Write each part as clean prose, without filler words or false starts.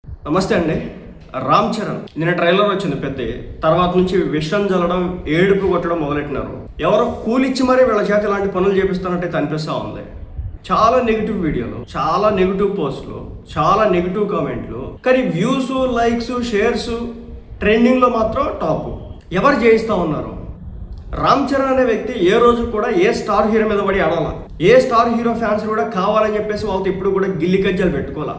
నమస్తే అండి. రామ్ చరణ్ నిన్న ట్రైలర్ వచ్చింది పెద్ద. తర్వాత నుంచి విషం జల్లడం, ఏడుపు కొట్టడం మొదలెట్టినారు. ఎవరో కూలిచ్చి మరీ వీళ్ళ చేత ఇలాంటి పనులు చేపిస్తానంటే అనిపిస్తూ ఉంది. చాలా నెగిటివ్ వీడియోలు, చాలా నెగిటివ్ పోస్టులు, చాలా నెగిటివ్ కామెంట్లు, కానీ వ్యూస్, లైక్స్, షేర్స్ ట్రెండింగ్లో మాత్రం టాప్. ఎవరు చేయిస్తూ ఉన్నారు? రామ్ చరణ్ అనే వ్యక్తి ఏ రోజు కూడా ఏ స్టార్ హీరో మీద పడి ఆడాల, ఏ స్టార్ హీరో ఫ్యాన్స్ కూడా కావాలని చెప్పేసి వాళ్ళతో ఇప్పుడు కూడా గిల్లి కజ్జాలు పెట్టుకోవాలా.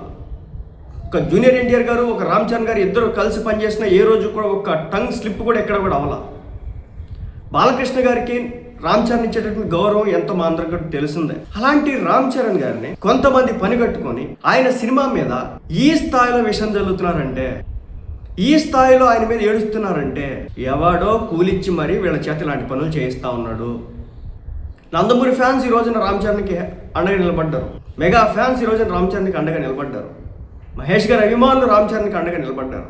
ఒక జూనియర్ ఎన్టీఆర్ గారు, ఒక రామ్ చరణ్ గారు ఇద్దరు కలిసి పనిచేసిన ఏ రోజు కూడా ఒక టంగ్ స్లిప్ కూడా ఎక్కడ కూడా అవ్వాల. బాలకృష్ణ గారికి రామ్ చరణ్ ఇచ్చేటటువంటి గౌరవం ఎంతో మా అందరికీ తెలిసిందే. అలాంటి రామ్ చరణ్ గారిని కొంతమంది పని కట్టుకొని ఆయన సినిమా మీద ఈ స్థాయిలో విషం జల్లుతున్నారంటే, ఈ స్థాయిలో ఆయన మీద ఏడుస్తున్నారంటే ఎవడో కూలిచ్చి మరీ వీళ్ళ చేత ఇలాంటి పనులు చేయిస్తా ఉన్నాడు. నందమూరి ఫ్యాన్స్ ఈ రోజున రామ్ చరణ్కి అండగా నిలబడ్డారు. మెగా ఫ్యాన్స్ ఈ రోజున రామ్ చరణ్కి అండగా నిలబడ్డారు. మహేష్ గారి అభిమానులు రామ్ చరణ్కి అండగా నిలబడ్డారు.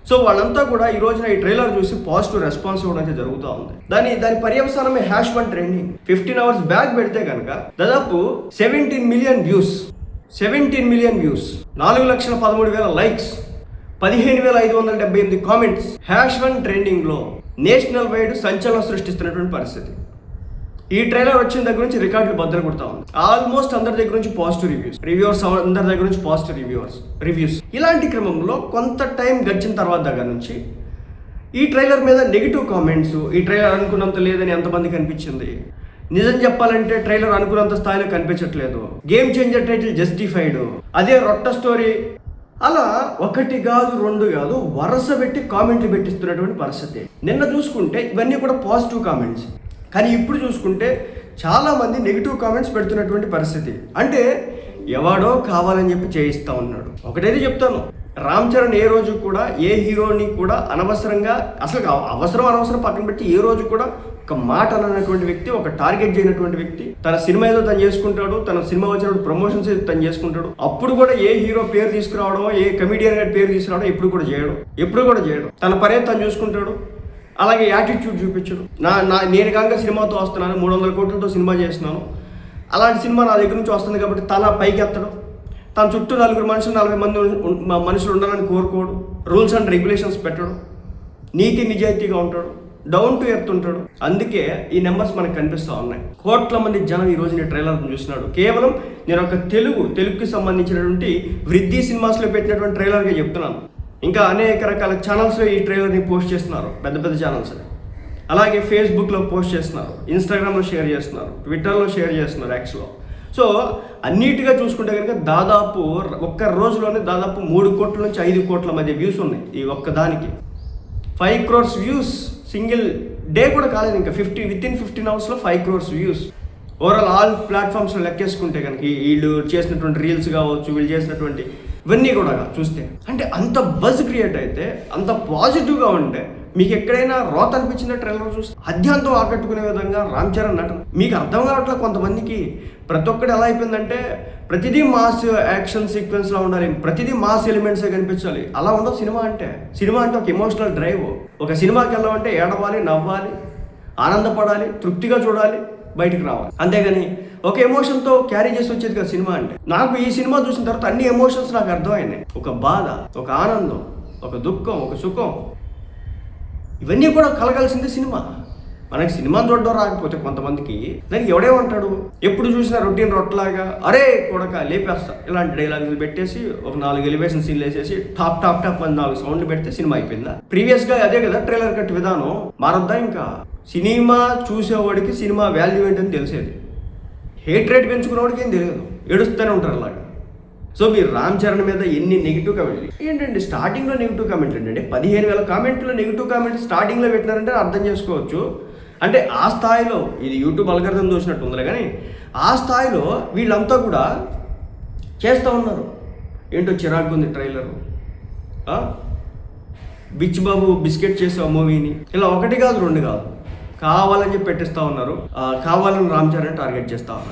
సో వాళ్ళంతా కూడా ఈ రోజున ఈ ట్రైలర్ చూసి పాజిటివ్ రెస్పాన్స్ ఇవ్వడం అయితే జరుగుతూ ఉంది. దాని పర్యవసానమే #1 ట్రెండింగ్. 15 hours బ్యాక్ పెడితే కనుక దాదాపు 17 million వ్యూస్, 4,13,000 లైక్స్, 15,578 కామెంట్స్. #1 ట్రెండింగ్లో నేషనల్ వైడ్ సంచలనం సృష్టిస్తున్నటువంటి పరిస్థితి. ఈ ట్రైలర్ వచ్చిన దగ్గర నుంచి రికార్డులు బద్దలు కొడతా ఉంది. ఆల్మోస్ట్ అందరి దగ్గర నుంచి పాజిటివ్ రివ్యూవర్స్ అందరి దగ్గర నుంచి పాజిటివ్ రివ్యూస్. ఇలాంటి క్రమంలో కొంత టైం గడిచిన తర్వాత దగ్గర నుంచి ఈ ట్రైలర్ మీద నెగిటివ్ కామెంట్స్, ఈ ట్రైలర్ అనుకున్నంత లేదని ఎంతమందికి అనిపించింది. నిజం చెప్పాలంటే ట్రైలర్ అనుకున్నంత స్థాయిలో కనిపించట్లేదు. గేమ్ చేంజర్ టైటిల్ జస్టిఫైడ్, అదే రొట్ట స్టోరీ, అలా 1 కాదు 2 కాదు వరుస పెట్టి కామెంట్లు పెట్టిస్తున్నటువంటి పరిస్థితి. నిన్న చూసుకుంటే ఇవన్నీ కూడా పాజిటివ్ కామెంట్స్, కానీ ఇప్పుడు చూసుకుంటే చాలామంది నెగిటివ్ కామెంట్స్ పెడుతున్నటువంటి పరిస్థితి. అంటే ఎవడో కావాలని చెప్పి చేయిస్తూ ఉన్నాడు. ఒకటైతే చెప్తాను, రామ్ చరణ్ ఏ రోజు కూడా ఏ హీరోని కూడా అనవసరంగా, అసలు అవసరం పక్కన పెట్టి ఏ రోజు కూడా ఒక మాట అన్నటువంటి వ్యక్తి, ఒక టార్గెట్ చేయనటువంటి వ్యక్తి. తన సినిమా ఏదో తను చేసుకుంటాడు, తన సినిమా వచ్చినప్పుడు ప్రమోషన్స్ ఏదో తను చేసుకుంటాడు. అప్పుడు కూడా ఏ హీరో పేరు తీసుకురావడం, ఏ కమిడియన్ గారి పేరు తీసుకురావడం ఎప్పుడు కూడా చేయడు. తన పనే తను చూసుకుంటాడు. అలాగే యాటిట్యూడ్ చూపించడు. నేను కనుక సినిమాతో వస్తున్నాను, 300 కోట్లతో సినిమా చేస్తున్నాను, అలాంటి సినిమా నా దగ్గర నుంచి వస్తుంది కాబట్టి తల పైకి ఎత్తడం, తన చుట్టూ 40 మనుషులు ఉండాలని కోరుకోడు, రూల్స్ అండ్ రెగ్యులేషన్స్ పెట్టడం, నీతి నిజాయితీగా ఉంటాడు, డౌన్ టు ఎర్త్ ఉంటాడు. అందుకే ఈ నెంబర్స్ మనకు కనిపిస్తూ ఉన్నాయి. కోట్ల మంది జనం ఈ రోజు నేను ట్రైలర్ చూస్తున్నాడు. కేవలం నేను ఒక తెలుగుకి సంబంధించినటువంటి వృద్ధి సినిమాస్లో పెట్టినటువంటి ట్రైలర్గా చెప్తున్నాను. ఇంకా అనేక రకాల ఛానల్స్లో ఈ ట్రైలర్ని పోస్ట్ చేస్తున్నారు, పెద్ద ఛానల్స్. అలాగే ఫేస్బుక్లో పోస్ట్ చేస్తున్నారు, ఇన్స్టాగ్రామ్లో షేర్ చేస్తున్నారు, ట్విట్టర్లో షేర్ చేస్తున్నారు, Xలో. సో అన్నిటిగా చూసుకుంటే కనుక దాదాపు ఒక్క రోజులోనే దాదాపు 3 కోట్ల నుంచి 5 కోట్ల మధ్య వ్యూస్ ఉన్నాయి. ఈ ఒక్కదానికి 5 crores వ్యూస్ సింగిల్ డే కూడా కాలేదు. ఇంకా within 15 hours 5 crores views. Overall all ప్లాట్ఫామ్స్లో లెక్కేసుకుంటే కనుక వీళ్ళు చేసినటువంటి రీల్స్ కావచ్చు, వీళ్ళు చేసినటువంటి ఇవన్నీ కూడా చూస్తే, అంటే అంత బజ్ క్రియేట్ అయితే, అంత పాజిటివ్గా ఉంటే మీకు ఎక్కడైనా రోత అనిపించిన ట్రైలర్ చూస్తే అత్యంతం ఆకట్టుకునే విధంగా రామ్ చరణ్ నటన మీకు అర్థం కావట్లే. కొంతమందికి ప్రతి ఒక్కటి ఎలా అయిపోయిందంటే ప్రతిదీ మాస్ యాక్షన్ సీక్వెన్స్లో ఉండాలి, ప్రతిదీ మాస్ ఎలిమెంట్సే కనిపించాలి. అలా ఉండదు సినిమా అంటే ఒక ఎమోషనల్ డ్రైవ్. ఒక సినిమాకి వెళ్ళామంటే ఏడవాలి, నవ్వాలి, ఆనందపడాలి, తృప్తిగా చూడాలి, బయటికి రావాలి. అంతేగాని ఒక ఎమోషన్తో క్యారీ చేసి వచ్చేది కదా సినిమా అంటే. నాకు ఈ సినిమా చూసిన తర్వాత అన్ని ఎమోషన్స్ నాకు అర్థమైనాయి. ఒక బాధ, ఒక ఆనందం, ఒక దుఃఖం, ఒక సుఖం, ఇవన్నీ కూడా కలగాల్సిందే సినిమా. మనకి సినిమా చూడడం రాకపోతే కొంతమందికి దానికి ఎవడేమంటాడు, ఎప్పుడు చూసినా రొటీన్ రొట్టలాగా అరే కొడక లేపేస్తా ఇలాంటి డైలాగ్స్ పెట్టేసి ఒక 4 ఎలివేషన్ సీన్లు వేసేసి టాప్ అని 4 సౌండ్లు పెడితే సినిమా అయిపోయిందా? ప్రీవియస్గా అదే కదా ట్రైలర్ కట్ విధానం. మారద్దా? ఇంకా సినిమా చూసేవాడికి సినిమా వాల్యూ ఏంటని తెలిసేది, హేట్ రేట్ పెంచుకునేవాడికి ఏం తెలియదు, ఏడుస్తూనే ఉంటారు అలాగా. సో మీరు రామ్ చరణ్ మీద ఎన్ని నెగిటివ్ కామెంట్లు ఏంటండి, స్టార్టింగ్లో నెగిటివ్ కామెంట్లు ఏంటంటే 15,000 కామెంట్లు నెగిటివ్ కామెంట్లు స్టార్టింగ్లో పెట్టినారంటే అర్థం చేసుకోవచ్చు. అంటే ఆ స్థాయిలో ఇది యూట్యూబ్ అల్గరిథం చూసినట్టు ఉందిలే, కానీ ఆ స్థాయిలో వీళ్ళంతా కూడా చేస్తూ ఉన్నారు. ఏంటో చిరాకు ఉంది ట్రైలరు, బిచ్ బాబు బిస్కెట్ చేసే మూవీని ఇలా 1 కాదు 2 కాదు కావాలని చెప్పి పెట్టిస్తూ ఉన్నారు. కావాలని రామ్ చరణ్ టార్గెట్ చేస్తూ ఉన్నారు.